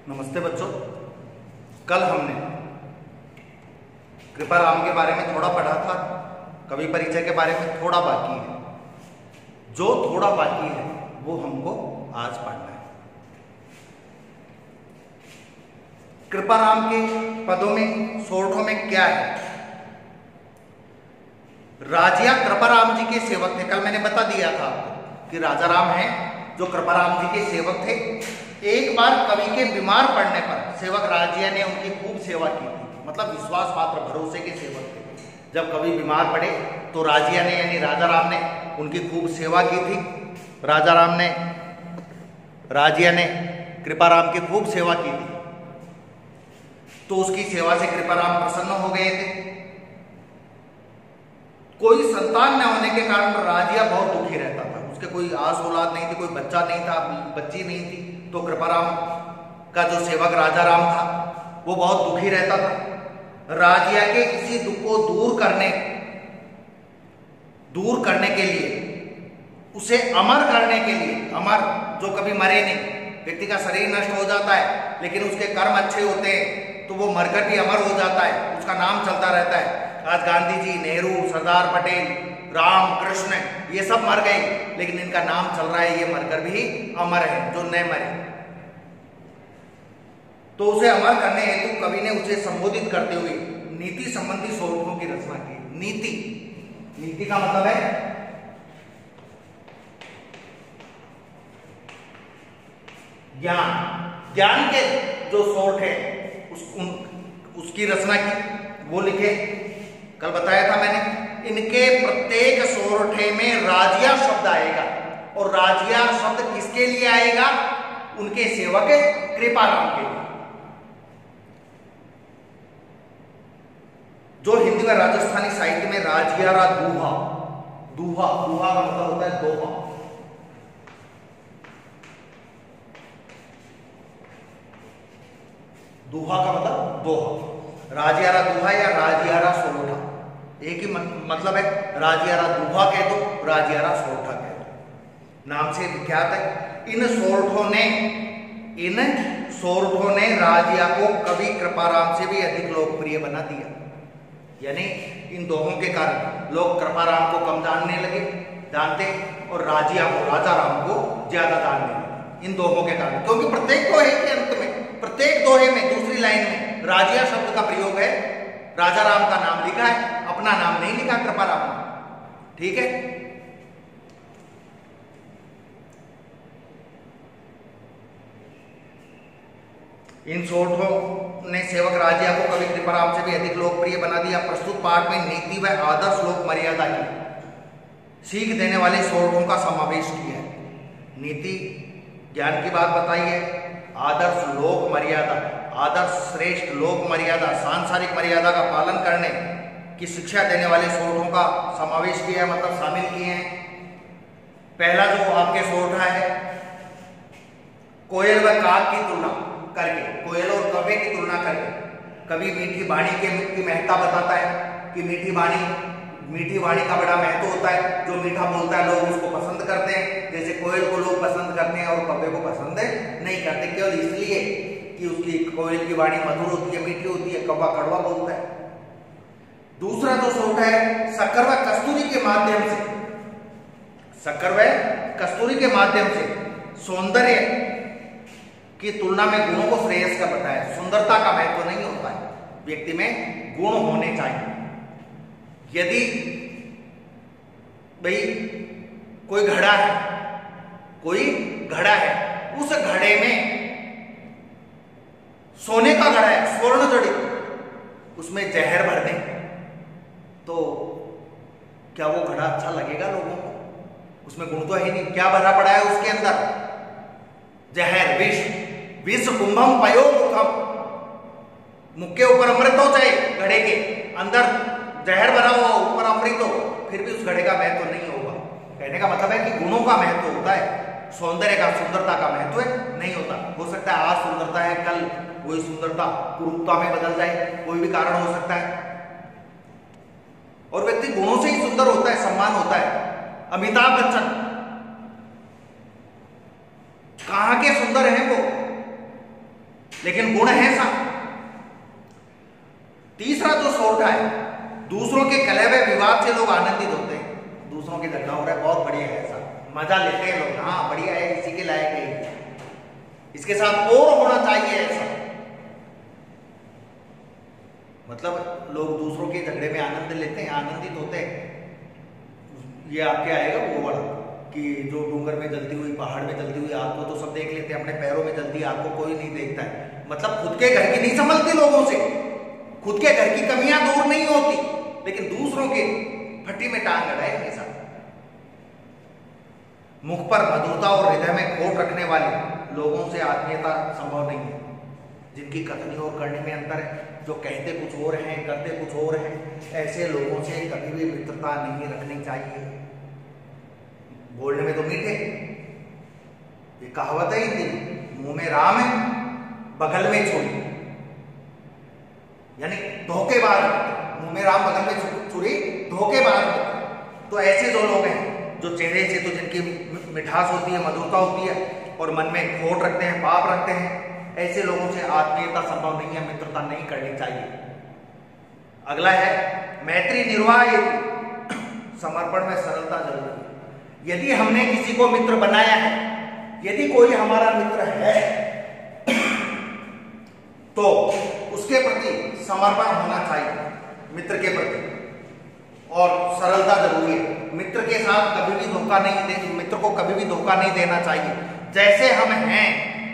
नमस्ते बच्चों। कल हमने कृपाराम के बारे में थोड़ा पढ़ा था। कवि परिचय के बारे में थोड़ा बाकी है। जो थोड़ा बाकी है वो हमको आज पढ़ना है। कृपाराम के पदों में, सोरठों में क्या है? राजिया कृपाराम जी के सेवक थे। कल मैंने बता दिया था आपको कि राजा राम हैं जो कृपाराम जी के सेवक थे। एक बार कवि के बीमार पड़ने पर सेवक राजिया ने उनकी खूब सेवा की थी, मतलब विश्वास पात्र भरोसे के सेवक थे। जब कवि बीमार पड़े तो राजिया ने यानी राजा राम ने उनकी खूब सेवा की थी। राजिया ने कृपाराम की खूब सेवा की थी, तो उसकी सेवा से कृपाराम प्रसन्न हो गए थे। कोई संतान न होने के कारण राजिया बहुत दुखी रहता था। उसके कोई आस औलाद नहीं थी, कोई बच्चा नहीं था, बच्ची नहीं थी। तो कृपाराम का जो सेवक राजा राम था वो बहुत दुखी रहता था। राजिया के इसी दुख को दूर करने के लिए, उसे अमर करने के लिए, अमर जो कभी मरे नहीं, व्यक्ति का शरीर नष्ट हो जाता है लेकिन उसके कर्म अच्छे होते हैं तो वो मरकर भी अमर हो जाता है, उसका नाम चलता रहता है। आज गांधी जी, नेहरू, सरदार पटेल, राम, कृष्ण, ये सब मर गए लेकिन इनका नाम चल रहा है, ये मरकर भी अमर है जो न मरे। तो उसे अमर करने हेतु कवि ने उसे संबोधित करते हुए नीति संबंधी सोरठों की रचना की। नीति का मतलब है ज्ञान के जो सोर्ठ है उसकी रचना की। वो लिखे, कल बताया था मैंने, इनके प्रत्येक सोरठे में राजिया शब्द आएगा। और राजिया शब्द किसके लिए आएगा? उनके सेवक कृपाराम के लिए। जो हिंदी व राजस्थानी साहित्य में राजियारा दूहा का मतलब होता है दोहा। दूहा का मतलब दोहा। राजियारा दूहा या राजियारा सोरठा एक ही मतलब है। राजियारा दूहा कह दो, राजियारा सोरठा कह दो, नाम से विख्यात है। इन सोरठों ने राजिया को कवि कृपाराम से भी अधिक लोकप्रिय बना दिया। यानी इन दोहों के कारण लोग कृपाराम को कम जानते और राजिया को, राजा राम को ज्यादा जानने लगे इन दोहों के कारण। क्योंकि प्रत्येक दोहे के अंत में, प्रत्येक दोहे में दूसरी लाइन में राजिया शब्द का प्रयोग है। राजा राम का नाम लिखा है, अपना नाम नहीं लिखा कृपाराम ने। ठीक है। इन सोरठों ने सेवक राजिया को कवि कृपाराम से भी अधिक लोकप्रिय बना दिया। प्रस्तुत पाठ में नीति व आदर्श लोक मर्यादा की सीख देने वाले सोरठों का समावेश किया है। नीति ज्ञान की बात बताई है, आदर्श लोक मर्यादा, आदर्श श्रेष्ठ लोक मर्यादा, सांसारिक मर्यादा का पालन करने की शिक्षा देने वाले सोरठों का समावेश किया है, मतलब शामिल किए हैं। पहला जो आपके सोरठा है, कोयल व काग की तुलना करके, कोयल और कौवे की तुलना करके कवि मीठी वाणी की महत्ता बताता है कि मीठी वाणी का बड़ा महत्व होता है। जो मीठा बोलता है लोग उसको पसंद करते हैं, जैसे कोयल को लोग पसंद करते हैं और कौवे को पसंद नहीं करते, केवल इसलिए कि उसकी कोयल की वाणी मधुर होती है, मीठी होती है, कौवा कड़वा बोलता है। दूसरा जो सोरठा है, शक्कर व कस्तूरी के माध्यम से सौंदर्य की तुलना में गुणों को श्रेयस्कर बताया। सुंदरता का महत्व नहीं होता है, व्यक्ति में गुण होने चाहिए। यदि भाई कोई घड़ा है, उस घड़े में सोने का घड़ा है, स्वर्ण जड़ित, उसमें जहर भर दें तो क्या वो घड़ा अच्छा लगेगा लोगों को? उसमें गुण तो है नहीं। क्या भरा पड़ा है उसके अंदर? जहर, विष कुंभम पयो मुखम, मुख के ऊपर अमृत हो, चाहे घड़े के अंदर जहर भरा हो, ऊपर अमृत हो, फिर भी उस घड़े का महत्व नहीं होगा। कहने का मतलब है कि गुणों का महत्व होता है, सौंदर्य का, सुंदरता का महत्व नहीं होता। हो सकता है आज सुंदरता है, कल वही सुंदरता कुरूपता में बदल जाए, कोई भी कारण हो सकता है। और व्यक्ति गुणों से ही सुंदर होता है, सम्मान होता है। अमिताभ बच्चन कहां के सुंदर हैं वो? लेकिन गुण है सा। तीसरा जो सोर्टा है, दूसरों के कलह व विवाद से लोग आनंदित होते हैं। दूसरों के झगड़ा हो रहा है, बहुत बढ़िया है, ऐसा मजा लेते हैं लोग, हाँ बढ़िया है, इसी के लायक है, इसके साथ और होना चाहिए ऐसा। मतलब लोग दूसरों के झगड़े में आनंद लेते हैं, आनंदित होते हैं। ये आपके आएगा वो वाला कि जो डूंगर में जलती हुई, पहाड़ में जलती हुई आग को तो सब देख लेते हैं, अपने पैरों में जलती आग को कोई नहीं देखता है। मतलब खुद के घर की नहीं संभलती लोगों से, खुद के घर की कमियां दूर नहीं होती, लेकिन दूसरों के फट्टी में टांग अड़ाए हमेशा। मुख पर मधुरता और हृदय में खोट रखने वाले लोगों से आत्मीयता संभव नहीं है। जिनकी कथनी और करनी में अंतर है, जो कहते कुछ और हैं करते कुछ और हैं, ऐसे लोगों से कभी भी मित्रता नहीं रखनी चाहिए। बोलने में तो मीठे, ये कहावत है हिंदी, मुंह में राम है बगल में छुरी, यानी धोखेबाज, मुंह में राम बगल में छुरी, धोखेबाज। तो ऐसे जो लोग हैं जो चेहरे से तो जिनकी मिठास होती है, मधुरता होती है, और मन में खोट रखते हैं, पाप रखते हैं, ऐसे लोगों से आत्मीयता संभव नहीं है, मित्रता नहीं करनी चाहिए। अगला है मैत्री निर्वाह हेतु समर्पण में सरलता जरूरी है। यदि हमने किसी को मित्र बनाया है, यदि कोई हमारा मित्र है, तो उसके प्रति समर्पण होना चाहिए, मित्र के प्रति, और सरलता जरूरी है। मित्र के साथ कभी भी धोखा नहीं दे, मित्र को कभी भी धोखा नहीं देना चाहिए। जैसे हम हैं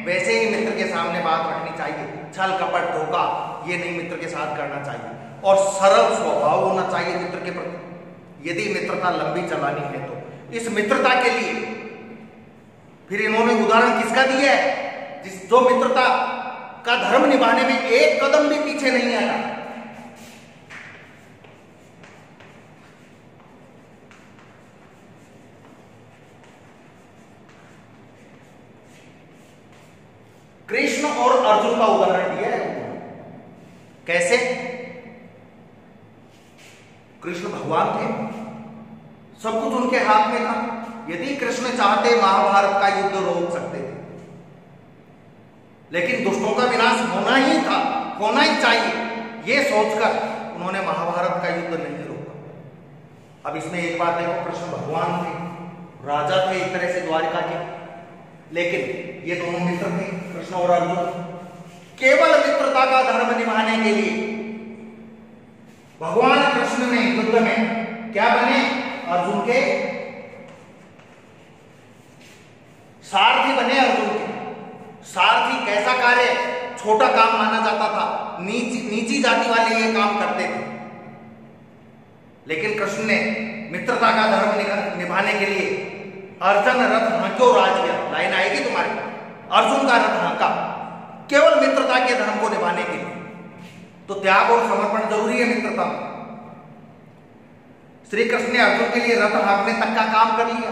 वैसे ही मित्र के सामने बात रखनी चाहिए। छल कपट धोखा ये नहीं मित्र के साथ करना चाहिए, और सरल स्वभाव होना चाहिए मित्र के प्रति, यदि मित्रता लंबी चलानी है तो। इस मित्रता के लिए फिर इन्होंने उदाहरण किसका दिया है, जो मित्रता का धर्म निभाने में एक कदम भी पीछे नहीं आया। कृष्ण और अर्जुन का उदाहरण दिया है। कैसे? कृष्ण भगवान थे, सब कुछ उनके हाथ में था। यदि कृष्ण चाहते महाभारत का युद्ध रोक सकते थे, लेकिन दुष्टों का विनाश होना ही था, होना ही चाहिए, यह सोचकर उन्होंने महाभारत का युद्ध नहीं रोका। अब इसमें एक बात देखो, कृष्ण भगवान थे, राजा थे एक तरह से द्वारिका के, लेकिन ये दोनों मित्र थे, कृष्ण और अर्जुन। केवल मित्रता का धर्म निभाने के लिए भगवान कृष्ण ने युद्ध में क्या बने? अर्जुन के सारथी बने। अर्जुन के सारथी कैसा कार्य? छोटा काम माना जाता था, नीची जाति वाले ये काम करते थे, लेकिन कृष्ण ने मित्रता का धर्म निभाने के लिए अर्जुन रथ हांक्यो राज किया। लाइन आएगी तुम्हारी, अर्जुन का रथ हांका, केवल मित्रता के धर्म को निभाने के लिए। तो त्याग और समर्पण जरूरी है मित्रता में। श्री कृष्ण ने अर्जुन के लिए रथ हाँकने तक का काम कर लिया।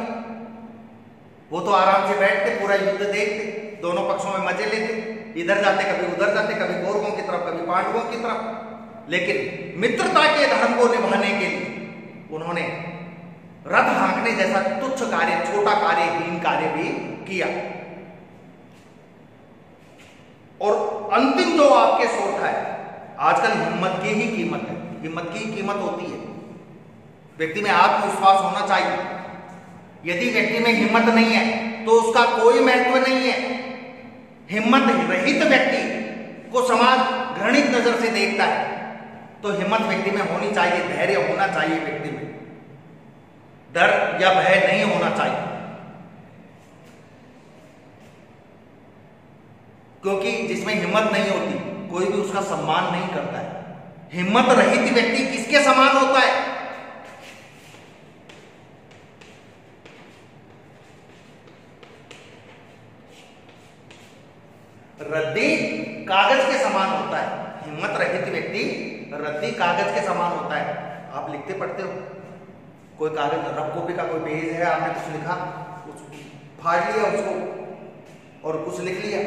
वो तो आराम से बैठते, पूरा युद्ध देखते, दोनों पक्षों में मजे लेते, इधर जाते कभी उधर जाते, कभी कौरवों की तरफ कभी पांडवों की तरफ। लेकिन मित्रता के धर्म को निभाने के लिए उन्होंने रथ हाँकने जैसा तुच्छ कार्य, छोटा कार्य, हीन कार्य भी किया। और अंतिम जो आपके सोच है, आजकल हिम्मत की ही कीमत है, हिम्मत की ही कीमत होती है। व्यक्ति में आत्मविश्वास होना चाहिए। यदि व्यक्ति में हिम्मत नहीं है तो उसका कोई महत्व नहीं है। हिम्मत रहित व्यक्ति को समाज घृणित नजर से देखता है, तो हिम्मत व्यक्ति में होनी चाहिए, धैर्य होना चाहिए व्यक्ति में, डर या भय नहीं होना चाहिए। क्योंकि जिसमें हिम्मत नहीं होती कोई भी उसका सम्मान नहीं करता है। हिम्मत रहित व्यक्ति किसके समान होता है? रद्दी कागज के समान होता है। हिम्मत रहित व्यक्ति रद्दी कागज के समान होता है। आप लिखते पढ़ते हो, कोई कागज रफ कॉपी का कोई पेज है, आपने कुछ लिखा, फाड़ लिया उसको और कुछ लिख लिया,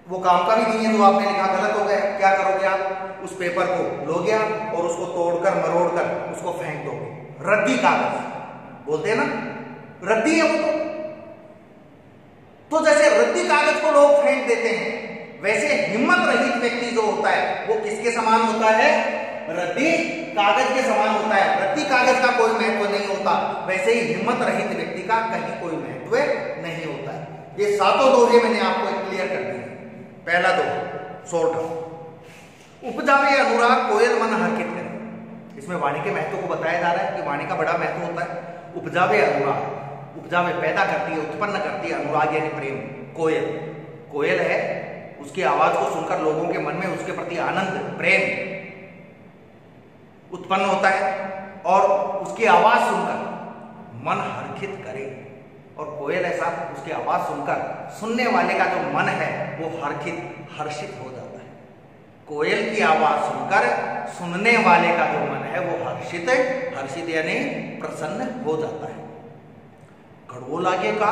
वो काम का भी नहीं है, जो आपने लिखा गलत हो गया। क्या करोगे आप? उस पेपर को लोगे आप और उसको तोड़कर मरोड़कर उसको फेंक दोगे। रद्दी कागज बोलते हैं ना, रद्दी है वो। तो जैसे रद्दी कागज को लोग फेंक देते हैं, वैसे हिम्मत रहित व्यक्ति जो होता है वो किसके समान होता है? रद्दी कागज के समान होता है। रद्दी कागज का कोई महत्व नहीं होता, वैसे ही हिम्मत रहित व्यक्ति का कहीं कोई महत्व नहीं होता है। ये सातों दोहे मैंने आपको क्लियर कर दिए। पहला दोहा शॉर्ट, उपजावे अनुराग कोयल मन हर्षित करे। इसमें वाणी के महत्व को बताया जा रहा है कि वाणी का बड़ा महत्व होता है। उपजावे अनुराग, उपजावे पैदा करती है, उत्पन्न करती है, अनुराग यानी प्रेम। कोयल, कोयल है, उसकी आवाज को सुनकर लोगों के मन में उसके प्रति आनंद, प्रेम उत्पन्न होता है और उसकी आवाज सुनकर मन हर्षित करे। और कोयल ऐसा, उसकी आवाज सुनकर सुनने वाले का जो मन है वो हर्षित हो जाता है। कोयल की आवाज सुनकर सुनने वाले का जो मन है वो हर्षित यानी प्रसन्न हो जाता है। कड़वो लागे का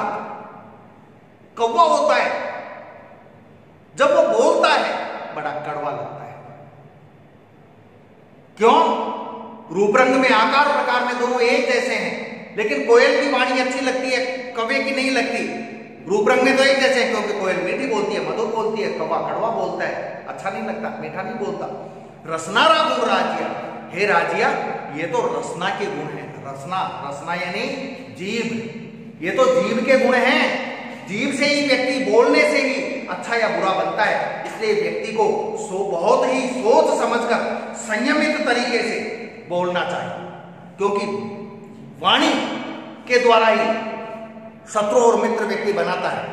कौवा होता है, जब वो बोलता है बड़ा कड़वा लगता है। क्यों? रूप रंग में, आकार प्रकार में दोनों एक जैसे हैं, लेकिन कोयल की वाणी अच्छी लगती है, कौवे की नहीं लगती। रूप रंग में तो एक जैसे हैं, क्योंकि कोयल मीठी बोलती है, मधुर बोलती है, कौवा कड़वा बोलता है, अच्छा नहीं लगता, मीठा नहीं बोलता। रसना रागु राजिया, हे राजिया ये तो रसना के गुण है। रसना यानी जीभ, ये तो जीभ के गुण हैं। जीभ से ही व्यक्ति बोलने से ही अच्छा या बुरा बनता है। इसलिए व्यक्ति को बहुत ही सोच समझकर संयमित तरीके से बोलना चाहिए, क्योंकि वाणी के द्वारा ही शत्रु और मित्र व्यक्ति बनाता है।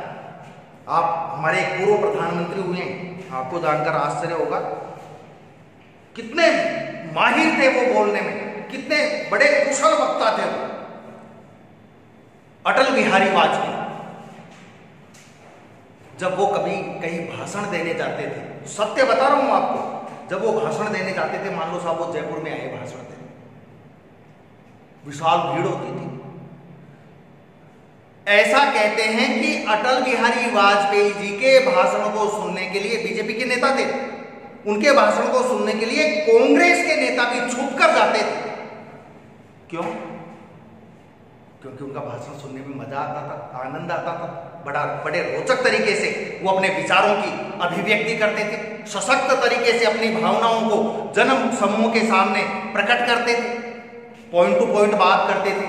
आप हमारे एक पूर्व प्रधानमंत्री हुए हैं, आपको जानकर आश्चर्य होगा कितने माहिर थे वो बोलने में, कितने बड़े कुशल वक्ता थे वो, अटल बिहारी वाजपेयी। जब वो कभी कहीं भाषण देने जाते थे, सत्य बता रहा हूं आपको, जब वो भाषण देने जाते थे, मान लो साहब वो जयपुर में आए भाषण देने, विशाल भीड़ होती थी। ऐसा कहते हैं कि अटल बिहारी वाजपेयी जी के भाषण को सुनने के लिए, बीजेपी के नेता थे, उनके भाषण को सुनने के लिए कांग्रेस के नेता भी छुप कर जाते थे। क्यों? क्योंकि उनका भाषण सुनने में मजा आता था, आनंद आता था, बड़े रोचक तरीके से वो अपने विचारों की अभिव्यक्ति करते थे, सशक्त तरीके से अपनी भावनाओं को जन समूह के सामने प्रकट करते थे, पॉइंट टू पॉइंट बात करते थे।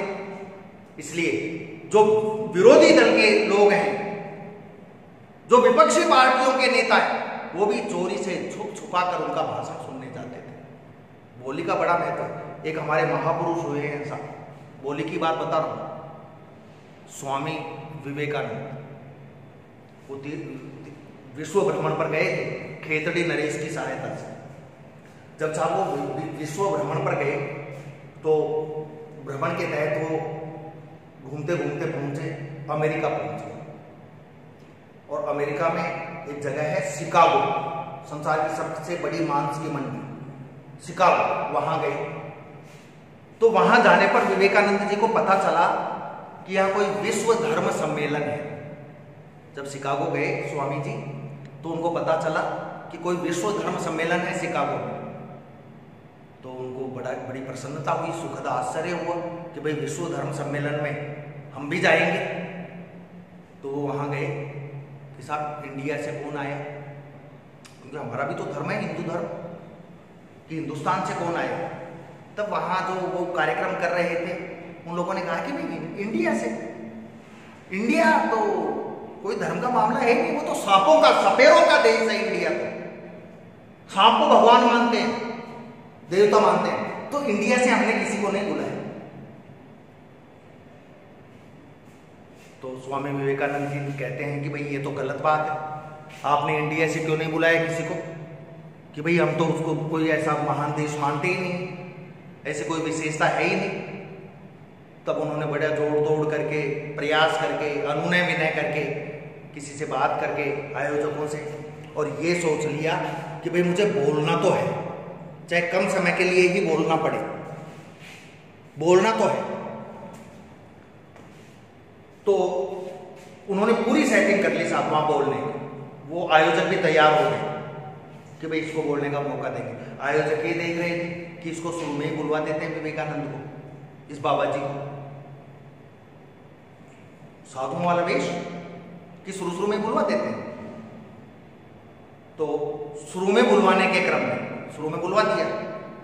इसलिए जो विरोधी दल के लोग हैं, जो विपक्षी पार्टियों के नेता हैं, वो भी चोरी से छुप छुपा कर उनका भाषण सुनने जाते थे। बोली का बड़ा महत्व। एक हमारे महापुरुष हुए हैं ऐसा, बोली की बात बता रहा हूं, स्वामी विवेकानंद, वो विश्व भ्रमण पर गए थे खेतड़ी नरेश की सहायता से। जब साहब वो विश्व भ्रमण पर गए तो भ्रमण के तहत वो घूमते घूमते पहुंचे अमेरिका पहुंचे, और अमेरिका में एक जगह है शिकागो, संसार की सबसे बड़ी मांस की मंडी शिकागो, वहां गए। तो वहां जाने पर विवेकानंद जी को पता चला कि यहाँ कोई विश्व धर्म सम्मेलन है। जब शिकागो गए स्वामी जी, तो उनको पता चला कि कोई विश्व धर्म सम्मेलन है शिकागो में। तो उनको बड़ी प्रसन्नता हुई, सुखद आश्चर्य हुआ कि भाई विश्व धर्म सम्मेलन में हम भी जाएंगे। तो वो वहाँ गए कि साहब इंडिया से कौन आया, क्योंकि हमारा भी तो धर्म है हिंदू धर्म, कि हिंदुस्तान से कौन आया। तब वहाँ जो वो कार्यक्रम कर रहे थे उन लोगों ने कहा कि भाई इंडिया से, इंडिया तो कोई धर्म का मामला है नहीं, वो तो सांपों का, सपेरों का देश है इंडिया। तो सांप को भगवान मानते हैं, देवता मानते हैं, तो इंडिया से हमने किसी को नहीं बुलाया। तो स्वामी विवेकानंद जी कहते हैं कि भाई ये तो गलत बात है, आपने इंडिया से क्यों नहीं बुलाया किसी को, कि भाई हम तो उसको कोई ऐसा महान देश मानते ही नहीं, ऐसी कोई विशेषता है ही नहीं। तब उन्होंने बड़ा जोड़ तोड़ करके, प्रयास करके, अनुनय विनय करके, किसी से बात करके आयोजकों से, और ये सोच लिया कि भाई मुझे बोलना तो है, चाहे कम समय के लिए ही बोलना पड़े, बोलना तो है। तो उन्होंने पूरी सेटिंग कर ली साहब वहां बोलने की। वो आयोजक भी तैयार हो गए कि भाई इसको बोलने का मौका देंगे। आयोजक ये देख रहे थे कि इसको शुरू में ही बुलवा देते हैं विवेकानंद को, इस बाबा जी को, साधुओं वाला वेश, कि शुरू में बुलवा देते हैं। तो शुरू में बुलवाने के क्रम में शुरू में बुलवा दिया,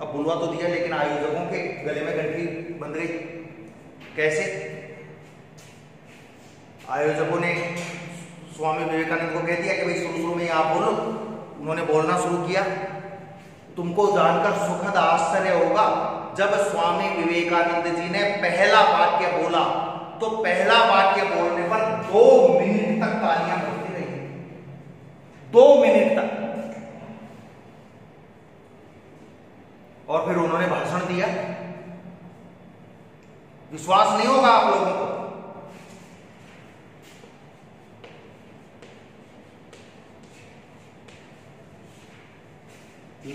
अब बुलवा तो दिया लेकिन आयोजकों के गले में घंटी बंध गई। कैसे? आयोजकों ने स्वामी विवेकानंद को कह दिया कि भाई शुरू में आप बोलो। उन्होंने बोलना शुरू किया। तुमको जानकर सुखद आश्चर्य होगा, जब स्वामी विवेकानंद जी ने पहला वाक्य बोला तो पहला वाक्य बोलने पर 2 मिनट तक तालियां बजती रही। 2 मिनट तक। और फिर उन्होंने भाषण दिया। विश्वास नहीं होगा आप लोगों को,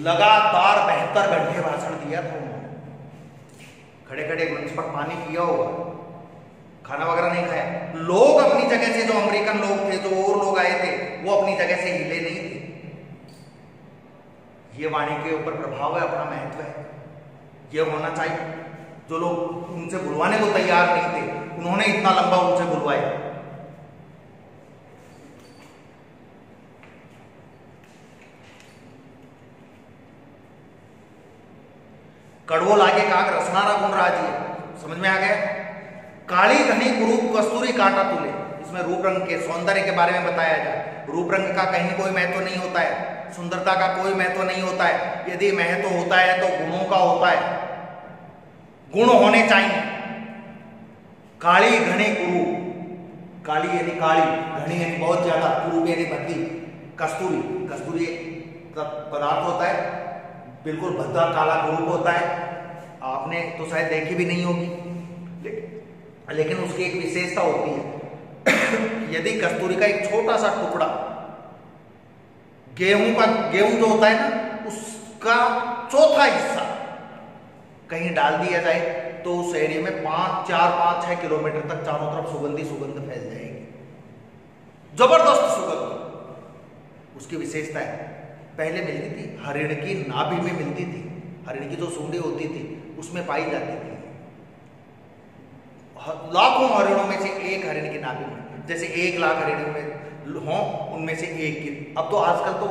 लगातार 72 घंटे भाषण दिया था उन्होंने। खड़े खड़े मंच पर पानी पिया होगा, खाना वगैरह नहीं खाया। लोग अपनी जगह से, जो अमेरिकन लोग थे, जो और लोग आए थे, वो अपनी जगह से हिले नहीं थे। ये वाणी के ऊपर प्रभाव है, अपना महत्व है, ये होना चाहिए। जो लोग उनसे बुलवाने को तैयार नहीं थे, उन्होंने इतना लंबा उनसे बुलवाया। कड़वो लागे काग रसनारा गुण राजी, समझ में आ गया? काली घनी कुरूप कस्तूरी कांटा तुले। इसमें रूप रंग के सौंदर्य के बारे में बताया जाए। रूप रंग का कहीं कोई महत्व नहीं होता है, सुंदरता का कोई महत्व नहीं होता है। यदि महत्व होता है तो गुणों का होता है, गुण होने चाहिए। काली घनी कुरूप, काली यानी काली, घनी यानी बहुत ज्यादा, कुरूप यानी भद्दी, कस्तूरी, कस्तूरी पदार्थ होता है, बिल्कुल भद्दा काला कुरूप होता है। आपने तो शायद देखी भी नहीं होगी, लेकिन उसकी एक विशेषता होती है। यदि कस्तूरी का एक छोटा सा टुकड़ा गेहूं जो होता है ना, उसका चौथा हिस्सा कहीं डाल दिया जाए तो उस एरिया में 4-5-6 किलोमीटर तक चारों तरफ सुगंध फैल जाएगी, जबरदस्त सुगंध। उसकी विशेषता है, पहले मिलती थी हरिण की नाभि में मिलती थी। हरिण की जो सूंडी होती थी उसमें पाई जाती थी। लाखों हरिणों में से एक हरिण की नाभि में, जैसे 1 लाख हरिण में हों उनमें से एक की। अब तो आजकल तो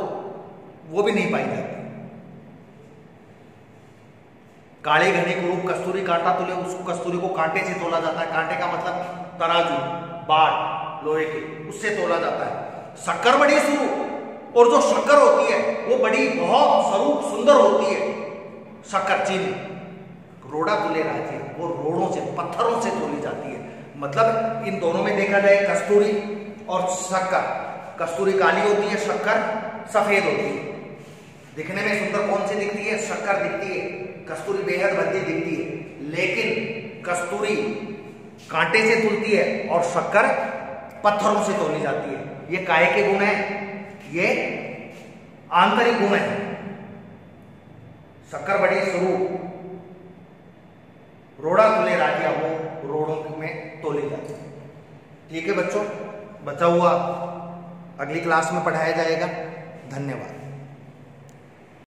वो भी नहीं पाई जाती। काले घने कुरूप कस्तूरी कांटा तुले, उस कस्तूरी को कांटे से तोला जाता है। कांटे का मतलब तराजू, बाड़ लोहे के, उससे तोला जाता है। शक्कर बड़ी शुरू, और जो शक्कर होती है वो बड़ी बहुत स्वरूप सुंदर होती है। शक्कर चीनी रोड़ा तुले राजी, वो रोड़ों से, पत्थरों से तोली जाती है। मतलब इन दोनों में देखा जाए कस्तूरी और शक्कर, कस्तूरी काली होती है, शक्कर सफेद होती है। दिखने में सुंदर कौन सी दिखती है? शक्कर दिखती है। कस्तूरी बेहद भद्दी दिखती है, लेकिन कस्तूरी कांटे से तुलती है और शक्कर पत्थरों से तोली जाती है। ये काहे के गुण है? ये आंतरिक गुण है। शक्कर बड़ी स्वरूप, रोड़ा तुले राजिया, वो रोड़ों में तोली जाती है। ठीक है बच्चों, बचा हुआ अगली क्लास में पढ़ाया जाएगा। धन्यवाद।